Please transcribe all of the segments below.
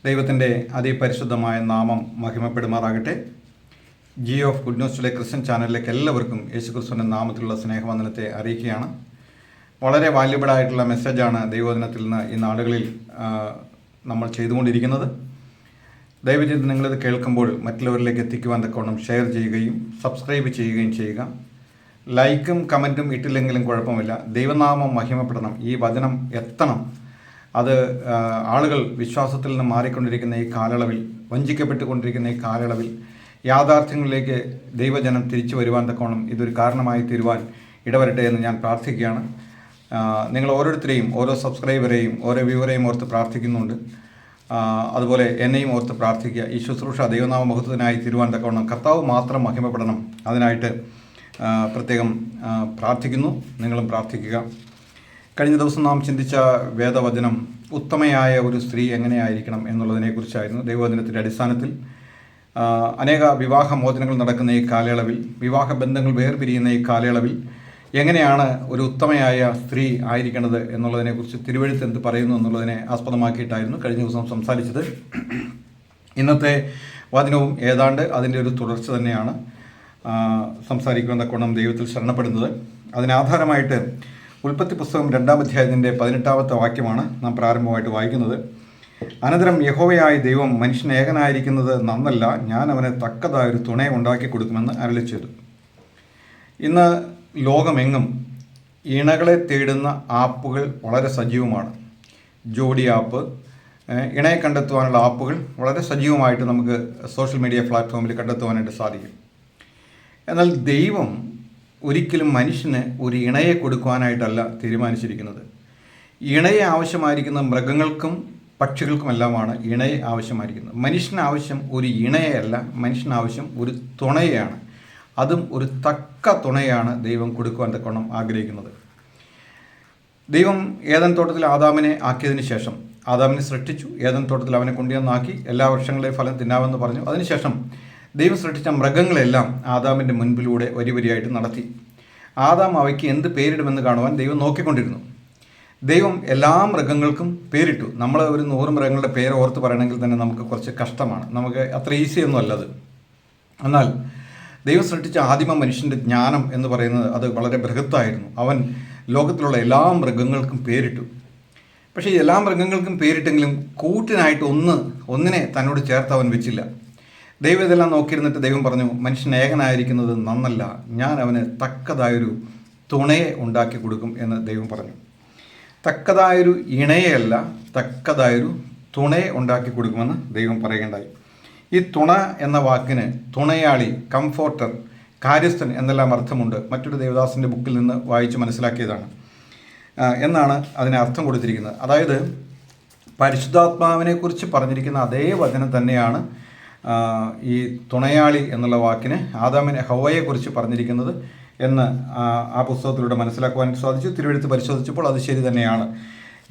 ദൈവത്തിൻ്റെ അതിപരിശുദ്ധമായ നാമം മഹിമപ്പെടുമാറാകട്ടെ. G of good news today Christian ചാനലിലേക്ക് എല്ലാവർക്കും യേശുക്രിസ്തുവിൻ്റെ നാമത്തിലുള്ള സ്നേഹവന്ദനത്തെ അറിയിക്കുകയാണ്. വളരെ വാല്യുബിളായിട്ടുള്ള മെസ്സേജാണ് ദൈവവചനത്തിൽ നിന്ന് ഈ നാളുകളിൽ നമ്മൾ ചെയ്തുകൊണ്ടിരിക്കുന്നത്. ദയവുചെയ്ത് നിങ്ങളിത് കേൾക്കുമ്പോൾ മറ്റുള്ളവരിലേക്ക് എത്തിക്കുവാൻ തക്കവണ്ണം ഷെയർ ചെയ്യുകയും സബ്സ്ക്രൈബ് ചെയ്യുകയും ചെയ്യുക. ലൈക്കും കമൻറ്റും ഇട്ടില്ലെങ്കിലും കുഴപ്പമില്ല. ദൈവനാമം മഹിമപ്പെടണം, ഈ വചനം എത്തണം. അത് ആളുകൾ വിശ്വാസത്തിൽ നിന്ന് മാറിക്കൊണ്ടിരിക്കുന്ന ഈ കാലയളവിൽ, വഞ്ചിക്കപ്പെട്ടുകൊണ്ടിരിക്കുന്ന ഈ കാലയളവിൽ യാഥാർത്ഥ്യങ്ങളിലേക്ക് ദൈവജനം തിരിച്ചു വരുവാൻ തക്കോണം ഇതൊരു കാരണമായി തീരുവാൻ ഇടവരട്ടെ എന്ന് ഞാൻ പ്രാർത്ഥിക്കുകയാണ്. നിങ്ങൾ ഓരോരുത്തരെയും, ഓരോ സബ്സ്ക്രൈബറെയും, ഓരോ വ്യൂവറെയും ഓർത്ത് പ്രാർത്ഥിക്കുന്നുണ്ട്. അതുപോലെ എന്നെയും ഓർത്ത് പ്രാർത്ഥിക്കുക. ഈ ശുശ്രൂഷ ദൈവനാമ മഹത്വത്തിനായി തീരുവാൻ തക്കവണ്ണം കർത്താവ് മാത്രം മഹിമപ്പെടണം. അതിനായിട്ട് പ്രത്യേകം പ്രാർത്ഥിക്കുന്നു. നിങ്ങളും പ്രാർത്ഥിക്കുക. കഴിഞ്ഞ ദിവസം നാം ചിന്തിച്ച വേദവചനം ഉത്തമയായ ഒരു സ്ത്രീ എങ്ങനെയായിരിക്കണം എന്നുള്ളതിനെക്കുറിച്ചായിരുന്നു. ദൈവവചനത്തിൻ്റെ അടിസ്ഥാനത്തിൽ അനേക വിവാഹമോചനങ്ങൾ നടക്കുന്ന ഈ കാലയളവിൽ, വിവാഹ ബന്ധങ്ങൾ വേർപിരിയുന്ന ഈ കാലയളവിൽ എങ്ങനെയാണ് ഒരു ഉത്തമയായ സ്ത്രീ ആയിരിക്കേണ്ടത് എന്നുള്ളതിനെക്കുറിച്ച് തിരുവെഴുത്ത് എന്ത് പറയുന്നു എന്നുള്ളതിനെ ആസ്പദമാക്കിയിട്ടായിരുന്നു കഴിഞ്ഞ ദിവസം സംസാരിച്ചത്. ഇന്നത്തെ വചനവും ഏതാണ്ട് അതിൻ്റെ ഒരു തുടർച്ച തന്നെയാണ്. സംസാരിക്കുവാൻ തക്കവണ്ണം ദൈവത്തിൽ ശരണപ്പെടുന്നത്. അതിനാധാരമായിട്ട് ഉൽപ്പത്തി പുസ്തകം 2-ാം അധ്യായത്തിൻ്റെ 18-ാമത്തെ വാക്യമാണ് നാം പ്രാരംഭമായിട്ട് വായിക്കുന്നത്. അനന്തരം യഹോവയായ ദൈവം മനുഷ്യൻ ഏകനായിരിക്കുന്നത് നന്നല്ല, ഞാൻ അവന് തക്കതായൊരു തുണയെ ഉണ്ടാക്കി കൊടുക്കുമെന്ന് അരുളി ചെയ്തു. ഇന്ന് ലോകമെങ്ങും ഇണകളെ തേടുന്ന ആപ്പുകൾ വളരെ സജീവമാണ്. ജോഡി ആപ്പ്, ഇണയെ കണ്ടെത്തുവാനുള്ള ആപ്പുകൾ വളരെ സജീവമായിട്ട് നമുക്ക് സോഷ്യൽ മീഡിയ പ്ലാറ്റ്ഫോമിൽ കണ്ടെത്തുവാനായിട്ട് സാധിക്കും. എന്നാൽ ദൈവം ഒരിക്കലും മനുഷ്യന് ഒരു ഇണയെ കൊടുക്കുവാനായിട്ടല്ല തീരുമാനിച്ചിരിക്കുന്നത്. ഇണയെ ആവശ്യമായിരിക്കുന്ന മൃഗങ്ങൾക്കും പക്ഷികൾക്കുമെല്ലാമാണ് ഇണയെ ആവശ്യമായിരിക്കുന്നത്. മനുഷ്യന് ആവശ്യം ഒരു ഇണയെയല്ല, മനുഷ്യന് ആവശ്യം ഒരു തുണയാണ്. അതും ഒരു തക്ക തുണയാണ് ദൈവം കൊടുക്കുവാൻ തക്കവണ്ണം ആഗ്രഹിക്കുന്നത്. ദൈവം ഏദൻ തോട്ടത്തിൽ ആദാമിനെ ആക്കിയതിന് ശേഷം, ആദാമിനെ സൃഷ്ടിച്ചു, ഏദൻ തോട്ടത്തിൽ അവനെ കൊണ്ടുവന്നാക്കി, എല്ലാ വൃക്ഷങ്ങളുടെയും ഫലം തിന്നാമെന്ന് പറഞ്ഞു. അതിനുശേഷം ദൈവം സൃഷ്ടിച്ച മൃഗങ്ങളെല്ലാം ആദാമിൻ്റെ മുൻപിലൂടെ വരിയായിട്ട് നടത്തി. ആദാം അവയ്ക്ക് എന്ത് പേരിടുമെന്ന് കാണുവാൻ ദൈവം നോക്കിക്കൊണ്ടിരുന്നു. ദൈവം എല്ലാ മൃഗങ്ങൾക്കും പേരിട്ടു. നമ്മൾ ഒരു 100 മൃഗങ്ങളുടെ പേര് ഓർത്ത് പറയണമെങ്കിൽ തന്നെ നമുക്ക് കുറച്ച് കഷ്ടമാണ്, നമുക്ക് അത്ര ഈസിയൊന്നും അല്ലത്. എന്നാൽ ദൈവം സൃഷ്ടിച്ച ആദിമ മനുഷ്യൻ്റെ ജ്ഞാനം എന്ന് പറയുന്നത് അത് വളരെ ബൃഹത്തായിരുന്നു. അവൻ ലോകത്തിലുള്ള എല്ലാ മൃഗങ്ങൾക്കും പേരിട്ടു. പക്ഷേ എല്ലാ മൃഗങ്ങൾക്കും പേരിട്ടെങ്കിലും കൂട്ടിനായിട്ട് ഒന്നിനെ തന്നോട് ചേർത്ത് അവൻ വെച്ചില്ല. ദൈവം ഇതെല്ലാം നോക്കിയിരുന്നിട്ട് ദൈവം പറഞ്ഞു, മനുഷ്യൻ ഏകനായിരിക്കുന്നത് നന്നല്ല, ഞാൻ അവന് തക്കതായൊരു തുണയെ ഉണ്ടാക്കി കൊടുക്കും എന്ന് ദൈവം പറഞ്ഞു. തക്കതായൊരു ഇണയെയല്ല, തക്കതായൊരു തുണയെ ഉണ്ടാക്കി കൊടുക്കുമെന്ന് ദൈവം പറയുകയുണ്ടായി. ഈ തുണ എന്ന വാക്കിന് തുണയാളി, കംഫോർട്ടർ, കാര്യസ്ഥൻ എന്നെല്ലാം അർത്ഥമുണ്ട്. മറ്റൊരു ദേവദാസൻ്റെ ബുക്കിൽ നിന്ന് വായിച്ച് മനസ്സിലാക്കിയതാണ് എന്നാണ് അതിന് അർത്ഥം കൊടുത്തിരിക്കുന്നത്. അതായത് പരിശുദ്ധാത്മാവിനെക്കുറിച്ച് പറഞ്ഞിരിക്കുന്ന അതേ വചനം തന്നെയാണ് ഈ തുണയാളി എന്നുള്ള വാക്കിന് ആദാമിനെ ഹവ്വയെക്കുറിച്ച് പറഞ്ഞിരിക്കുന്നത് എന്ന് ആ പുസ്തകത്തിലൂടെ മനസ്സിലാക്കുവാൻ സാധിച്ചു. തിരുവെഴുത്ത് പരിശോധിച്ചപ്പോൾ അത് ശരി തന്നെയാണ്.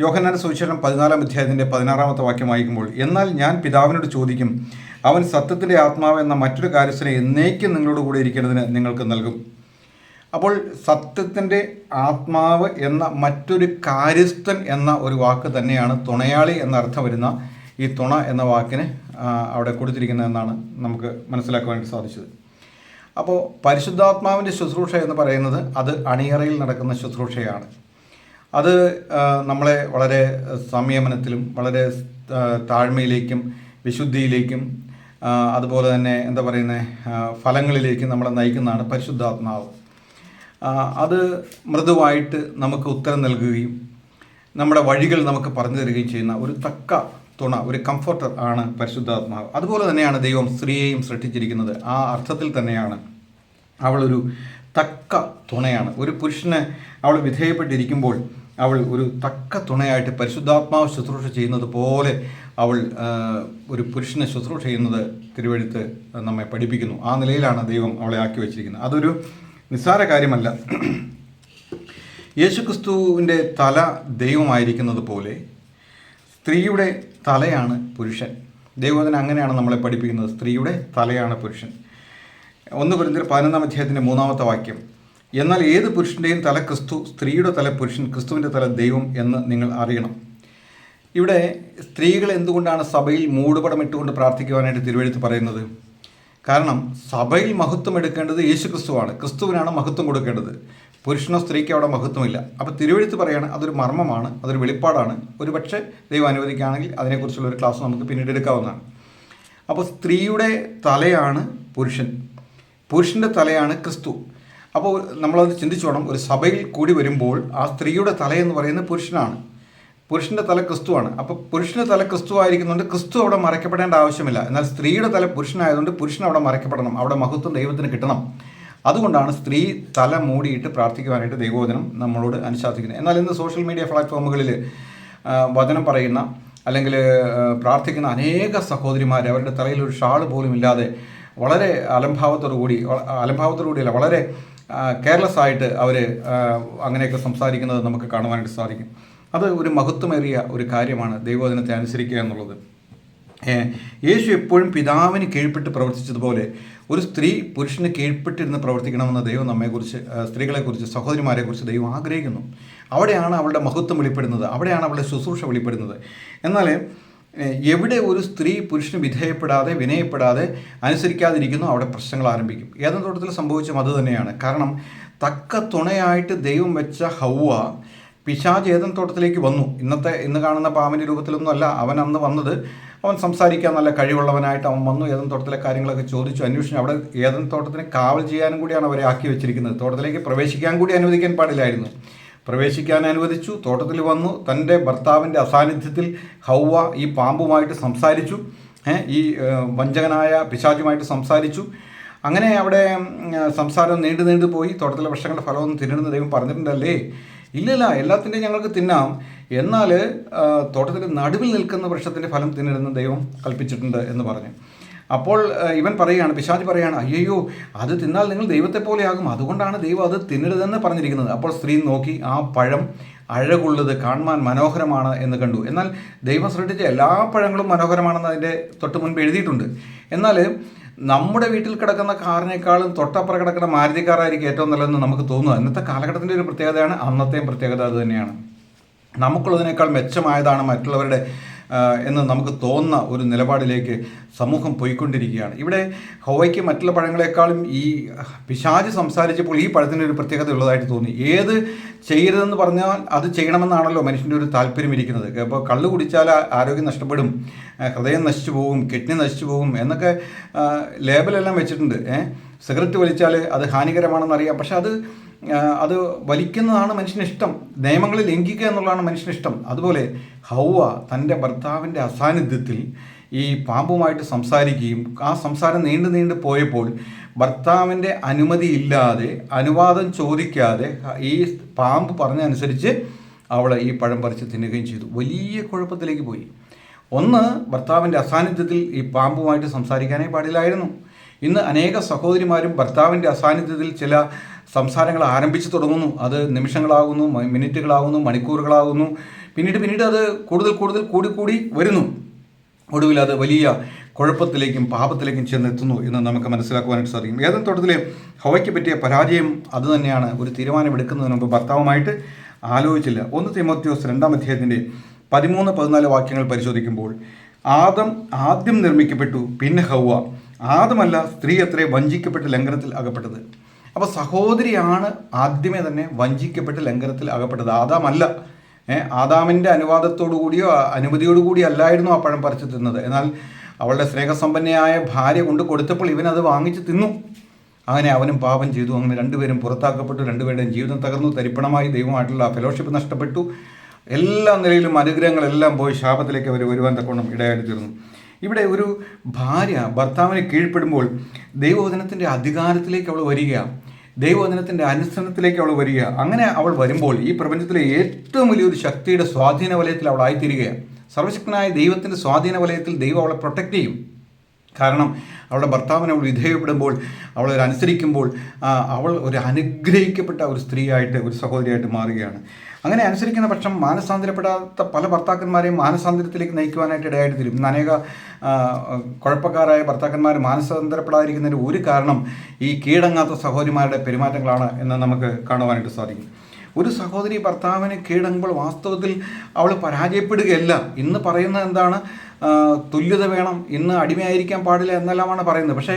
യോഹന്നാന്റെ സുവിശേഷം 14-ാം അധ്യായത്തിൻ്റെ 16-ാമത്തെ വാക്യം വായിക്കുമ്പോൾ, എന്നാൽ ഞാൻ പിതാവിനോട് ചോദിക്കും, അവൻ സത്യത്തിൻ്റെ ആത്മാവ് എന്ന മറ്റൊരു കാര്യസ്ഥനെ എന്നേക്കും നിങ്ങളോട് കൂടെ ഇരിക്കേണ്ടതിന് നിങ്ങൾക്ക് നൽകും. അപ്പോൾ സത്യത്തിൻ്റെ ആത്മാവ് എന്ന മറ്റൊരു കാര്യസ്ഥൻ എന്ന ഒരു വാക്ക് തന്നെയാണ് തുണയാളി എന്ന അർത്ഥം വരുന്ന ഈ തുണ എന്ന വാക്കിന് അവിടെ കൊടുത്തിരിക്കുന്നതെന്നാണ് നമുക്ക് മനസ്സിലാക്കുവാനായിട്ട് സാധിച്ചത്. അപ്പോൾ പരിശുദ്ധാത്മാവിൻ്റെ ശുശ്രൂഷ എന്ന് പറയുന്നത് അത് അണിയറയിൽ നടക്കുന്ന ശുശ്രൂഷയാണ്. അത് നമ്മളെ വളരെ സംയമനത്തിലും വളരെ താഴ്മയിലേക്കും വിശുദ്ധിയിലേക്കും അതുപോലെ തന്നെ ഫലങ്ങളിലേക്കും നമ്മളെ നയിക്കുന്നതാണ് പരിശുദ്ധാത്മാവ്. അത് മൃദുവായിട്ട് നമുക്ക് ഉത്തരം നൽകുകയും നമ്മുടെ വഴികൾ നമുക്ക് പറഞ്ഞു തരികയും ചെയ്യുന്ന ഒരു തക്ക തുണ, ഒരു കംഫർട്ടർ ആണ് പരിശുദ്ധാത്മാവ്. അതുപോലെ തന്നെയാണ് ദൈവം സ്ത്രീയെയും സൃഷ്ടിച്ചിരിക്കുന്നത്. ആ അർത്ഥത്തിൽ തന്നെയാണ് അവളൊരു തക്ക തുണയാണ്. ഒരു പുരുഷന് അവൾ വിധേയപ്പെട്ടിരിക്കുമ്പോൾ അവൾ ഒരു തക്ക തുണയായിട്ട് പരിശുദ്ധാത്മാവ് ശുശ്രൂഷ ചെയ്യുന്നത് പോലെ അവൾ ഒരു പുരുഷനെ ശുശ്രൂഷ ചെയ്യുന്നത് തിരുവെഴുത്ത് നമ്മെ പഠിപ്പിക്കുന്നു. ആ നിലയിലാണ് ദൈവം അവളെ ആക്കി വച്ചിരിക്കുന്നത്. അതൊരു നിസ്സാര കാര്യമല്ല. യേശുക്രിസ്തുവിൻ്റെ തല ദൈവമായിരിക്കുന്നത് പോലെ സ്ത്രീയുടെ തലയാണ് പുരുഷൻ. ദൈവവചനം അങ്ങനെയാണ് നമ്മളെ പഠിപ്പിക്കുന്നത്. സ്ത്രീയുടെ തലയാണ് പുരുഷൻ. 1 കൊരിന്ത്യർ 11-ാം അധ്യായത്തിൻ്റെ 3-ാമത്തെ വാക്യം, എന്നാൽ ഏത് പുരുഷൻ്റെയും തല ക്രിസ്തു, സ്ത്രീയുടെ തല പുരുഷൻ, ക്രിസ്തുവിൻ്റെ തല ദൈവം എന്ന് നിങ്ങൾ അറിയണം. ഇവിടെ സ്ത്രീകൾ എന്തുകൊണ്ടാണ് സഭയിൽ മൂടുപടം ഇട്ടുകൊണ്ട് പ്രാർത്ഥിക്കുവാനായിട്ട് തിരുവെഴുത്ത് പറയുന്നത്? കാരണം സഭയിൽ മഹത്വം എടുക്കേണ്ടത് യേശു ക്രിസ്തുവാണ്. ക്രിസ്തുവിനാണ് മഹത്വം കൊടുക്കേണ്ടത്. പുരുഷനോ സ്ത്രീക്ക് അവിടെ മഹത്വമില്ല. അപ്പോൾ തിരുവെഴുത്ത് പറയുകയാണ്, അതൊരു മർമ്മമാണ്, അതൊരു വെളിപ്പാടാണ്. ഒരു പക്ഷേ ദൈവം അനുവദിക്കുകയാണെങ്കിൽ അതിനെക്കുറിച്ചുള്ള ഒരു ക്ലാസ് നമുക്ക് പിന്നീട് എടുക്കാവുന്നതാണ്. അപ്പോൾ സ്ത്രീയുടെ തലയാണ് പുരുഷൻ, പുരുഷൻ്റെ തലയാണ് ക്രിസ്തു. അപ്പോൾ നമ്മളത് ചിന്തിച്ചു വേണം, ഒരു സഭയിൽ കൂടി വരുമ്പോൾ ആ സ്ത്രീയുടെ തലയെന്ന് പറയുന്നത് പുരുഷനാണ്, പുരുഷൻ്റെ തല ക്രിസ്തുവാണ്. അപ്പോൾ പുരുഷൻ്റെ തല ക്രിസ്തു ആയിരിക്കുന്നുണ്ട്, ക്രിസ്തു അവിടെ മറയ്ക്കപ്പെടേണ്ട ആവശ്യമില്ല. എന്നാൽ സ്ത്രീയുടെ തല പുരുഷനായതുകൊണ്ട് പുരുഷൻ അവിടെ മറയ്ക്കപ്പെടണം, അവിടെ മഹത്വം ദൈവത്തിന് കിട്ടണം. അതുകൊണ്ടാണ് സ്ത്രീ തല മൂടിയിട്ട് പ്രാർത്ഥിക്കുവാനായിട്ട് ദൈവവചനം നമ്മളോട് അനുശാസിക്കുന്നത്. എന്നാൽ ഇന്ന് സോഷ്യൽ മീഡിയ പ്ലാറ്റ്ഫോമുകളിൽ വചനം പറയുന്ന അല്ലെങ്കിൽ പ്രാർത്ഥിക്കുന്ന അനേക സഹോദരിമാർ അവരുടെ തലയിൽ ഒരു ഷാൾ പോലും ഇല്ലാതെ വളരെ അലംഭാവത്തോടു കൂടിയല്ല, വളരെ കെയർലെസ് ആയിട്ട് അവർ അങ്ങനെയൊക്കെ സംസാരിക്കുന്നത് നമുക്ക് കാണുവാനായിട്ട് സാധിക്കും. അത് ഒരു മഹത്വമേറിയ ഒരു കാര്യമാണ് ദൈവവചനത്തെ അനുസരിക്കുക എന്നുള്ളത്. യേശു എപ്പോഴും പിതാവിന് കീഴ്പ്പെട്ട് പ്രവർത്തിച്ചതുപോലെ ഒരു സ്ത്രീ പുരുഷന് കീഴ്പ്പെട്ടിരുന്ന് പ്രവർത്തിക്കണമെന്ന് ദൈവം നമ്മെക്കുറിച്ച്, സ്ത്രീകളെക്കുറിച്ച്, സഹോദരിമാരെക്കുറിച്ച് ദൈവം ആഗ്രഹിക്കുന്നു. അവിടെയാണ് അവളുടെ മഹത്വം വെളിപ്പെടുന്നത്, അവിടെയാണ് അവളുടെ ശുശ്രൂഷ വെളിപ്പെടുന്നത്. എന്നാൽ എവിടെ ഒരു സ്ത്രീ പുരുഷന് വിനയപ്പെടാതെ അനുസരിക്കാതിരിക്കുന്നു, അവിടെ പ്രശ്നങ്ങൾ ആരംഭിക്കും. ഏതെൻ തോട്ടത്തിൽ സംഭവിച്ചും അത് തന്നെയാണ്. കാരണം തക്ക തുണയായിട്ട് ദൈവം വെച്ച ഹൗവ പിശാച് ഏതെൻ തോട്ടത്തിലേക്ക് വന്നു. ഇന്ന് കാണുന്ന പാമ്പിൻ്റെ രൂപത്തിലൊന്നും അല്ല അവൻ അന്ന് വന്നത്. അവൻ സംസാരിക്കാൻ നല്ല കഴിവുള്ളവനായിട്ട് അവൻ വന്നു. ഏതെൻ തോട്ടത്തിലെ കാര്യങ്ങളൊക്കെ ചോദിച്ചു, അന്വേഷിച്ചു. അവിടെ ഏതെൻ തോട്ടത്തിന് കാവൽ ചെയ്യാനും കൂടിയാണ് അവരെ ആക്കി വെച്ചിരിക്കുന്നത്. തോട്ടത്തിലേക്ക് പ്രവേശിക്കാൻ കൂടി അനുവദിക്കാൻ പാടില്ലായിരുന്നു. പ്രവേശിക്കാൻ അനുവദിച്ചു. തോട്ടത്തിൽ വന്നു. തൻ്റെ ഭർത്താവിൻ്റെ അസാന്നിധ്യത്തിൽ ഹൗവ ഈ പാമ്പുമായിട്ട് സംസാരിച്ചു, ഈ വഞ്ചകനായ പിശാചുമായിട്ട് സംസാരിച്ചു. അങ്ങനെ അവിടെ സംസാരം നീണ്ടു പോയി. തോട്ടത്തിലെ വൃക്ഷങ്ങളുടെ ഫലമൊന്നും തിന്നണമെന്ന് ദൈവം പറഞ്ഞിട്ടുണ്ടല്ലേ? ഇല്ലല്ല, എല്ലാത്തിൻ്റെയും ഞങ്ങൾക്ക് തിന്നാം, എന്നാൽ തോട്ടത്തിൻ്റെ നടുവിൽ നിൽക്കുന്ന വൃക്ഷത്തിൻ്റെ ഫലം തിന്നരുതെന്ന് ദൈവം കൽപ്പിച്ചിട്ടുണ്ട് എന്ന് പറഞ്ഞു. അപ്പോൾ ഇവൻ പറയുകയാണ്, പിശാച് പറയുകയാണ്, അയ്യോ അത് തിന്നാൽ നിങ്ങൾ ദൈവത്തെ പോലെയാകും, അതുകൊണ്ടാണ് ദൈവം അത് തിന്നരുതെന്ന് പറഞ്ഞിരിക്കുന്നത്. അപ്പോൾ സ്ത്രീ നോക്കി, ആ പഴം അഴകുള്ളത്, കാണുവാൻ മനോഹരമാണ് എന്ന് കണ്ടു. എന്നാൽ ദൈവം സൃഷ്ടിച്ച എല്ലാ പഴങ്ങളും മനോഹരമാണെന്ന് അതിൻ്റെ തൊട്ട് മുൻപ് എഴുതിയിട്ടുണ്ട്. എന്നാൽ നമ്മുടെ വീട്ടിൽ കിടക്കുന്ന കാറിനേക്കാളും തൊട്ടപ്പുറം കിടക്കുന്ന മാരുതി കാറായിരിക്കും ഏറ്റവും നല്ലതെന്ന് നമുക്ക് തോന്നുക. ഇന്നത്തെ കാലഘട്ടത്തിൻ്റെ ഒരു പ്രത്യേകതയാണ്, അന്നത്തെയും പ്രത്യേകത അത് തന്നെയാണ്. നമുക്കുള്ളതിനേക്കാൾ മെച്ചമായതാണ് മറ്റുള്ളവരുടെ എന്ന് നമുക്ക് തോന്നുന്ന ഒരു നിലപാടിലേക്ക് സമൂഹം പോയിക്കൊണ്ടിരിക്കുകയാണ്. ഇവിടെ ഹൗവയ്ക്ക് മറ്റുള്ള പഴങ്ങളെക്കാളും ഈ പിശാച് സംസാരിച്ചപ്പോൾ ഈ പഴത്തിൻ്റെ ഒരു പ്രത്യേകത ഉള്ളതായിട്ട് തോന്നി. ഏത് ചെയ്യരുതെന്ന് പറഞ്ഞാൽ അത് ചെയ്യണമെന്നാണല്ലോ മനുഷ്യൻ്റെ ഒരു താല്പര്യം ഇരിക്കുന്നത്. അപ്പോൾ കള്ള് കുടിച്ചാൽ ആരോഗ്യം നഷ്ടപ്പെടും, ഹൃദയം നശിച്ചു പോകും, കിഡ്നി നശിച്ചു പോകും എന്നൊക്കെ ലേബലെല്ലാം വെച്ചിട്ടുണ്ട്. സിഗരറ്റ് വലിച്ചാൽ അത് ഹാനികരമാണെന്നറിയാം, പക്ഷെ അത് വലിക്കുന്നതാണ് മനുഷ്യനിഷ്ടം. നിയമങ്ങൾ ലംഘിക്കുക എന്നുള്ളതാണ് മനുഷ്യനിഷ്ടം. അതുപോലെ ഹൗവ തൻ്റെ ഭർത്താവിൻ്റെ അസാന്നിധ്യത്തിൽ ഈ പാമ്പുമായിട്ട് സംസാരിക്കുകയും ആ സംസാരം നീണ്ടു പോയപ്പോൾ ഭർത്താവിൻ്റെ അനുമതി ഇല്ലാതെ, അനുവാദം ചോദിക്കാതെ ഈ പാമ്പ് പറഞ്ഞനുസരിച്ച് അവൾ ഈ പഴം പറിച്ച് തിന്നുകയും ചെയ്തു. വലിയ കുഴപ്പത്തിലേക്ക് പോയി. ഒന്ന്, ഭർത്താവിൻ്റെ അസാന്നിധ്യത്തിൽ ഈ പാമ്പുമായിട്ട് സംസാരിക്കാനേ പാടില്ലായിരുന്നു. ഇന്ന് അനേക സഹോദരിമാരും ഭർത്താവിൻ്റെ അസാന്നിധ്യത്തിൽ ചില സംസാരങ്ങൾ ആരംഭിച്ചു തുടങ്ങുന്നു. അത് നിമിഷങ്ങളാകുന്നു, മിനിറ്റുകളാകുന്നു, മണിക്കൂറുകളാകുന്നു. പിന്നീട് അത് കൂടുതൽ കൂടി വരുന്നു. ഒടുവിൽ അത് വലിയ കുഴപ്പത്തിലേക്കും പാപത്തിലേക്കും ചെന്നെത്തുന്നു എന്ന് നമുക്ക് മനസ്സിലാക്കുവാനായിട്ട് സാധിക്കും. ഏതെൻ തോട്ടത്തിലെ ഹൗവയ്ക്ക് പറ്റിയ പരാജയം അത് തന്നെയാണ്. ഒരു തീരുമാനമെടുക്കുന്നതിന് മുമ്പ് ഭർത്താവുമായിട്ട് ആലോചിച്ചില്ല. 1 തീമോഥെയോസ് 2-ാം അധ്യായത്തിൻ്റെ 13-14 വാക്യങ്ങൾ പരിശോധിക്കുമ്പോൾ, ആദം ആദ്യം നിർമ്മിക്കപ്പെട്ടു, പിന്നെ ഹൗവ. ആദമല്ല, സ്ത്രീ അത്രേ വഞ്ചിക്കപ്പെട്ട് ലംഘനത്തിൽ അകപ്പെട്ടത്. അപ്പോൾ സഹോദരിയാണ് ആദ്യമേ തന്നെ വഞ്ചിക്കപ്പെട്ട് ലംഘനത്തിൽ അകപ്പെട്ടത്, ആദാമല്ല. ആദാമിൻ്റെ അനുവാദത്തോടു കൂടിയോ അനുമതിയോടുകൂടിയോ അല്ലായിരുന്നു ആ പഴം പറിച്ചു തിന്നത്. എന്നാൽ അവളുടെ സ്നേഹസമ്പന്നയായ ഭാര്യ കൊണ്ട് കൊടുത്തപ്പോൾ ഇവനത് വാങ്ങിച്ച് തിന്നു. അങ്ങനെ അവനും പാപം ചെയ്തു. അങ്ങനെ രണ്ടുപേരും പുറത്താക്കപ്പെട്ടു. രണ്ടുപേരുടെയും ജീവിതം തകർന്നു. തരിപ്പണമായി. ദൈവമായിട്ടുള്ള ഫെലോഷിപ്പ് നഷ്ടപ്പെട്ടു. എല്ലാ നിലയിലും അനുഗ്രഹങ്ങളെല്ലാം പോയി ശാപത്തിലേക്ക് അവർ വരുവാൻ തക്കോണം ഇടയായിട്ട് തീർന്നു. ഇവിടെ ഒരു ഭാര്യ ഭർത്താവിനെ കീഴ്പ്പെടുമ്പോൾ ദൈവവചനത്തിൻ്റെ അധികാരത്തിലേക്ക് അവൾ വരിക, ദൈവവചനത്തിൻ്റെ അനുസരണത്തിലേക്ക് അവൾ വരിക. അങ്ങനെ അവൾ വരുമ്പോൾ ഈ പ്രപഞ്ചത്തിലെ ഏറ്റവും വലിയൊരു ശക്തിയുടെ സ്വാധീന വലയത്തിൽ അവൾ ആയിത്തീരുകയാണ്. സർവശക്തനായ ദൈവത്തിൻ്റെ സ്വാധീന വലയത്തിൽ ദൈവം അവളെ പ്രൊട്ടക്റ്റ് ചെയ്യും. കാരണം അവളുടെ ഭർത്താവിനെ അവൾ വിധേയപ്പെടുമ്പോൾ, അവൾ അനുസരിക്കുമ്പോൾ അവൾ ഒരു അനുഗ്രഹിക്കപ്പെട്ട ഒരു സ്ത്രീയായിട്ട്, ഒരു സഹോദരിയായിട്ട് മാറുകയാണ്. അങ്ങനെ അനുസരിക്കുന്ന പക്ഷം മാനസാന്തരപ്പെടാത്ത പല ഭർത്താക്കന്മാരെയും മാനസാന്തരത്തിലേക്ക് നയിക്കുവാനായിട്ട് ഇടയായിട്ട് തീരും. ഇന്ന് അനേക കുഴപ്പക്കാരായ ഭർത്താക്കന്മാർ മാനസാന്തരപ്പെടാതിരിക്കുന്നതിന് ഒരു കാരണം ഈ കീഴടങ്ങാത്ത സഹോദരിമാരുടെ പെരുമാറ്റങ്ങളാണ് എന്ന് നമുക്ക് കാണുവാനായിട്ട് സാധിക്കും. ഒരു സഹോദരി ഭർത്താവിന് കീഴടങ്ങുമ്പോൾ വാസ്തവത്തിൽ അവൾ പരാജയപ്പെടുകയല്ല. ഇന്ന് പറയുന്നത് എന്താണ്? തുല്യത വേണം, ഇന്ന് അടിമയായിരിക്കാൻ പാടില്ല എന്നെല്ലാമാണ് പറയുന്നത്. പക്ഷേ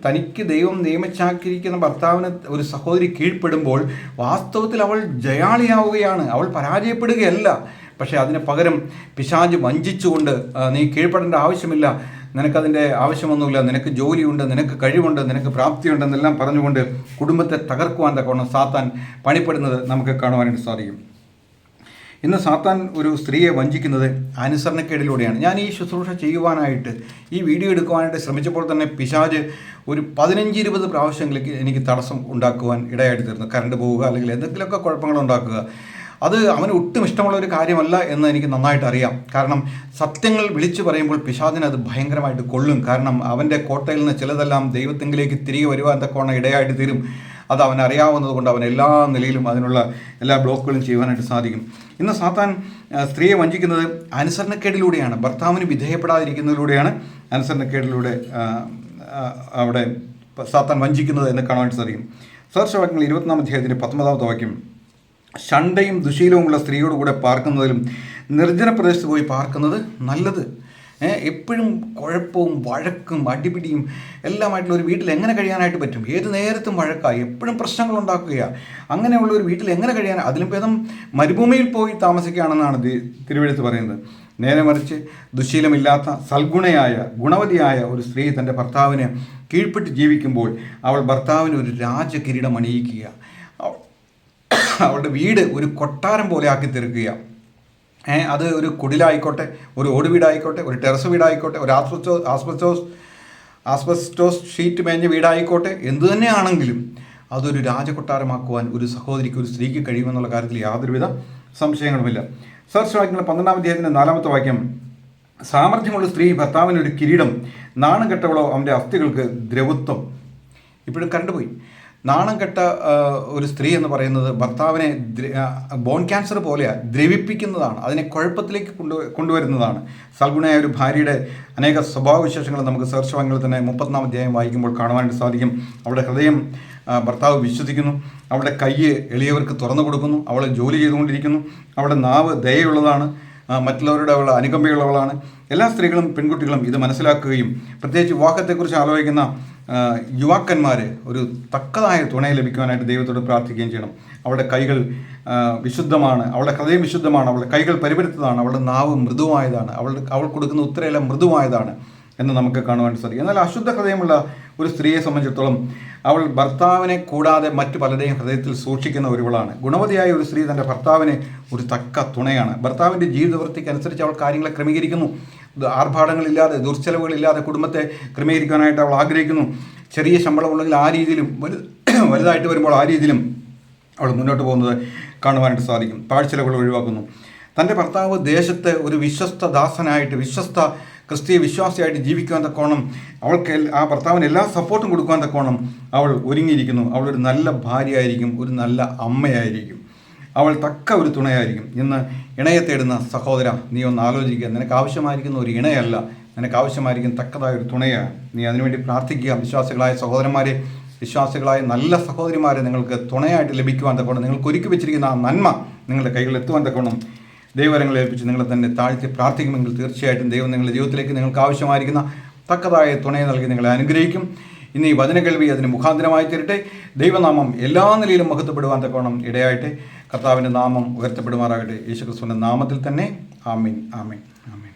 തനിക്ക് ദൈവം നിയമിച്ചാക്കിയിരിക്കുന്ന ഭർത്താവിന് ഒരു സഹോദരി കീഴ്പ്പെടുമ്പോൾ വാസ്തവത്തിൽ അവൾ ജയാളിയാവുകയാണ്, അവൾ പരാജയപ്പെടുകയല്ല. പക്ഷേ അതിന് പകരം പിശാച് വഞ്ചിച്ചുകൊണ്ട് നീ കീഴ്പ്പെടേണ്ട ആവശ്യമില്ല, നിനക്കതിൻ്റെ ആവശ്യമൊന്നുമില്ല, നിനക്ക് ജോലിയുണ്ട്, നിനക്ക് കഴിവുണ്ട്, നിനക്ക് പ്രാപ്തിയുണ്ടെന്നെല്ലാം പറഞ്ഞുകൊണ്ട് കുടുംബത്തെ തകർക്കുവാൻ തക്കവണ്ണം സാത്താൻ പണിപ്പെടുന്നത് നമുക്ക് കാണുവാനായിട്ട് സാധിക്കും. ഇന്ന് സാത്താൻ ഒരു സ്ത്രീയെ വഞ്ചിക്കുന്നത് അനുസരണക്കേടിലൂടെയാണ്. ഞാൻ ഈ ശുശ്രൂഷ ചെയ്യുവാനായിട്ട്, ഈ വീഡിയോ എടുക്കുവാനായിട്ട് ശ്രമിച്ചപ്പോൾ തന്നെ പിശാച് ഒരു 15-20 പ്രാവശ്യങ്ങളിലേക്ക് എനിക്ക് തടസ്സം ഉണ്ടാക്കുവാൻ ഇടയായിട്ട് തീർന്നു. കറണ്ട് പോവുക, അല്ലെങ്കിൽ എന്തെങ്കിലുമൊക്കെ കുഴപ്പങ്ങൾ ഉണ്ടാക്കുക. അത് അവന് ഒട്ടും ഇഷ്ടമുള്ള ഒരു കാര്യമല്ല എന്ന് എനിക്ക് നന്നായിട്ട് അറിയാം. കാരണം സത്യങ്ങൾ വിളിച്ചു പറയുമ്പോൾ പിശാചിന് അത് ഭയങ്കരമായിട്ട് കൊള്ളും. കാരണം അവൻ്റെ കോട്ടയിൽ നിന്ന് ചിലതെല്ലാം ദൈവത്തെങ്കിലേക്ക് തിരികെ വരുവാൻ തക്കവണ്ണം ഇടയായിട്ട് തീരും. അത് അവനറിയാവുന്നത് കൊണ്ട് അവൻ എല്ലാ നിലയിലും അതിനുള്ള എല്ലാ ബ്ലോക്കുകളും ചെയ്യുവാനായിട്ട് സാധിക്കും. ഇന്ന് സാത്താൻ സ്ത്രീയെ വഞ്ചിക്കുന്നത് അനുസരണക്കേടിലൂടെയാണ്, ഭർത്താവിന് വിധേയപ്പെടാതിരിക്കുന്നതിലൂടെയാണ് അനുസരണക്കേടിലൂടെ അവിടെ സാത്താൻ വഞ്ചിക്കുന്നത് എന്ന് കാണാനായിട്ട് സാധിക്കും. സദൃശവാക്യങ്ങൾ 20-ാം അധ്യായത്തിൻ്റെ 19-ാമത്തെ വാക്യം, ഷണ്ടയും ദുശീലവുമുള്ള സ്ത്രീയോടുകൂടെ പാർക്കുന്നതിലും നിർജ്ജന പ്രദേശത്ത് പോയി പാർക്കുന്നത് നല്ലത്. എപ്പോഴും കുഴപ്പവും വഴക്കും അടിപിടിയും എല്ലാമായിട്ടുള്ള ഒരു വീട്ടിൽ എങ്ങനെ കഴിയാനായിട്ട് പറ്റും? ഏത് നേരത്തും വഴക്കായി, എപ്പോഴും പ്രശ്നങ്ങൾ ഉണ്ടാക്കുകയാണ്. അങ്ങനെയുള്ള ഒരു വീട്ടിൽ എങ്ങനെ കഴിയാൻ? അതിലും ഭേദം മരുഭൂമിയിൽ പോയി താമസിക്കുകയാണെന്നാണ് തിരുവെഴുത്ത് പറയുന്നത്. നേരെ മറിച്ച് ദുശീലമില്ലാത്ത സൽഗുണയായ ഗുണവതിയായ ഒരു സ്ത്രീ തൻ്റെ ഭർത്താവിന് കീഴ്പ്പെട്ട് ജീവിക്കുമ്പോൾ അവൾ ഭർത്താവിന് ഒരു രാജകിരീടം അണിയിക്കുക, അവളുടെ വീട് ഒരു കൊട്ടാരം പോലെ ആക്കി തീർക്കുക. അത് ഒരു കുടിലായിക്കോട്ടെ, ഒരു ഓട് വീടായിക്കോട്ടെ, ഒരു ടെറസ് വീടായിക്കോട്ടെ, ഒരു ആസ്ബസ്റ്റോസ് ഷീറ്റ് മേഞ്ഞ വീടായിക്കോട്ടെ, എന്തു തന്നെയാണെങ്കിലും അതൊരു രാജകൊട്ടാരമാക്കുവാൻ ഒരു സഹോദരിക്ക്, ഒരു സ്ത്രീക്ക് കഴിയുമെന്നുള്ള കാര്യത്തിൽ യാതൊരുവിധ സംശയങ്ങളുമില്ല. സദൃശവാക്യങ്ങൾ 12-ാം അധ്യായത്തിൻ്റെ 4-ാമത്തെ വാക്യം, സാമർഥ്യമുള്ള സ്ത്രീ ഭർത്താവിന് ഒരു കിരീടം, നാണം കെട്ടവളോ അവൻ്റെ അസ്ഥികൾക്ക് ദ്രവത്വം. ഇപ്പോഴും കണ്ടുപോയി. നാണം കെട്ട ഒരു സ്ത്രീ എന്ന് പറയുന്നത് ഭർത്താവിനെ ബോൺ ക്യാൻസർ പോലെയാണ്, ദ്രവിപ്പിക്കുന്നതാണ്, അതിനെ കുഴപ്പത്തിലേക്ക് കൊണ്ടുവരുന്നതാണ്. സൽഗുണയായ ഒരു ഭാര്യയുടെ അനേക സ്വഭാവവിശേഷങ്ങൾ നമുക്ക് സദൃശവാക്യങ്ങളിൽ തന്നെ 30-ാം അധ്യായം വായിക്കുമ്പോൾ കാണുവാനായിട്ട് സാധിക്കും. അവളുടെ ഹൃദയം ഭർത്താവ് വിശ്വസിക്കുന്നു, അവളുടെ കൈ എളിയവർക്ക് തുറന്നു കൊടുക്കുന്നു, അവൾ ജോലി ചെയ്തുകൊണ്ടിരിക്കുന്നു, അവളുടെ നാവ് ദയയുള്ളതാണ്, മറ്റുള്ളവരുടെ അവൾ അനുകമ്പയുള്ളവളാണ്. എല്ലാ സ്ത്രീകളും പെൺകുട്ടികളും ഇത് മനസ്സിലാക്കുകയും പ്രത്യേകിച്ച് വിവാഹത്തെക്കുറിച്ച് ആലോചിക്കുന്ന യുവാക്കന്മാർ ഒരു തക്കതായ തുണയെ ലഭിക്കുവാനായിട്ട് ദൈവത്തോട് പ്രാർത്ഥിക്കുകയും ചെയ്യണം. അവളുടെ കൈകൾ വിശുദ്ധമാണ്, അവളുടെ ഹൃദയം വിശുദ്ധമാണ്, അവളുടെ കൈകൾ പരിപരുത്തതാണ്, അവളുടെ നാവ് മൃദുവായതാണ്, അവൾ കൊടുക്കുന്ന ഉത്തരയെല്ലാം മൃദുവായതാണ് എന്ന് നമുക്ക് കാണുവാൻ സാധിക്കും. എന്നാൽ അശുദ്ധ ഹൃദയമുള്ള ഒരു സ്ത്രീയെ സംബന്ധിച്ചിടത്തോളം അവൾ ഭർത്താവിനെ കൂടാതെ മറ്റു പലരെയും ഹൃദയത്തിൽ സൂക്ഷിക്കുന്ന ഒരുവളാണ്. ഗുണവതിയായ ഒരു സ്ത്രീ തൻ്റെ ഭർത്താവിന് ഒരു തക്ക തുണയാണ്. ഭർത്താവിൻ്റെ ജീവിതവൃത്തിക്കനുസരിച്ച് അവൾ കാര്യങ്ങളെ ക്രമീകരിക്കുന്നു. ആർഭാടങ്ങളില്ലാതെ, ദുർച്ചെലവുകളില്ലാതെ കുടുംബത്തെ ക്രമീകരിക്കാനായിട്ട് അവൾ ആഗ്രഹിക്കുന്നു. ചെറിയ ശമ്പളമുണ്ടെങ്കിൽ ആ രീതിയിലും, വലുതായിട്ട് വരുമ്പോൾ ആ രീതിയിലും അവൾ മുന്നോട്ട് പോകുന്നത് കാണുവാനായിട്ട് സാധിക്കും. പാഴ്ചെലവുകൾ ഒഴിവാക്കുന്നു. തൻ്റെ ഭർത്താവ് ദേശത്ത് ഒരു വിശ്വസ്ത ദാസനായിട്ട്, വിശ്വസ്ത ക്രിസ്തീയ വിശ്വാസിയായിട്ട് ജീവിക്കുവാൻ തക്കോണം, അവൾക്ക് ആ ഭർത്താവിന് എല്ലാ സപ്പോർട്ടും കൊടുക്കുവാൻ തക്കോണം അവൾ ഒരുങ്ങിയിരിക്കുന്നു. അവളൊരു നല്ല ഭാര്യയായിരിക്കും, ഒരു നല്ല അമ്മയായിരിക്കും, അവൾ തക്ക ഒരു തുണയായിരിക്കും. ഇന്ന് ഇണയെ തേടുന്ന സഹോദര, നീ ഒന്ന് ആലോചിക്കുക. നിനക്ക് ആവശ്യമായിരിക്കുന്ന ഒരു ഇണയല്ല, നിനക്ക് ആവശ്യമായിരിക്കും തക്കതായ ഒരു തുണയാണ്. നീ അതിനുവേണ്ടി പ്രാർത്ഥിക്കുക. വിശ്വാസികളായ സഹോദരന്മാരെ, വിശ്വാസികളായ നല്ല സഹോദരിമാരെ നിങ്ങൾക്ക് തുണയായിട്ട് ലഭിക്കുവാൻ തക്കോണം, നിങ്ങൾക്ക് ഒരുക്കി വെച്ചിരിക്കുന്ന ആ നന്മ നിങ്ങളുടെ കൈകളിൽ എത്തുവാൻ തക്കോണം ദൈവവരങ്ങളെ ഏൽപ്പിച്ച് നിങ്ങളെ തന്നെ താഴ്ത്തി പ്രാർത്ഥിക്കുമെങ്കിൽ തീർച്ചയായിട്ടും ദൈവം നിങ്ങളുടെ ജീവിതത്തിലേക്ക് നിങ്ങൾക്ക് ആവശ്യമായിരിക്കുന്ന തക്കതായ തുണയെ നൽകി നിങ്ങളെ അനുഗ്രഹിക്കും. ഇന്ന് ഈ വചനകേൾവി അതിന് മുഖാന്തരമായി തീരട്ടെ. ദൈവനാമം എല്ലാ നിലയിലും മഹത്വപ്പെടുവാൻ തക്കോണം ഇടയായിട്ട് കർത്താവിൻ്റെ നാമം ഉയർത്തപ്പെടുമാറാകട്ടെ. യേശുക്രിസ്തുവിൻ്റെ നാമത്തിൽ തന്നെ. ആമീൻ, ആമീൻ, ആമീൻ.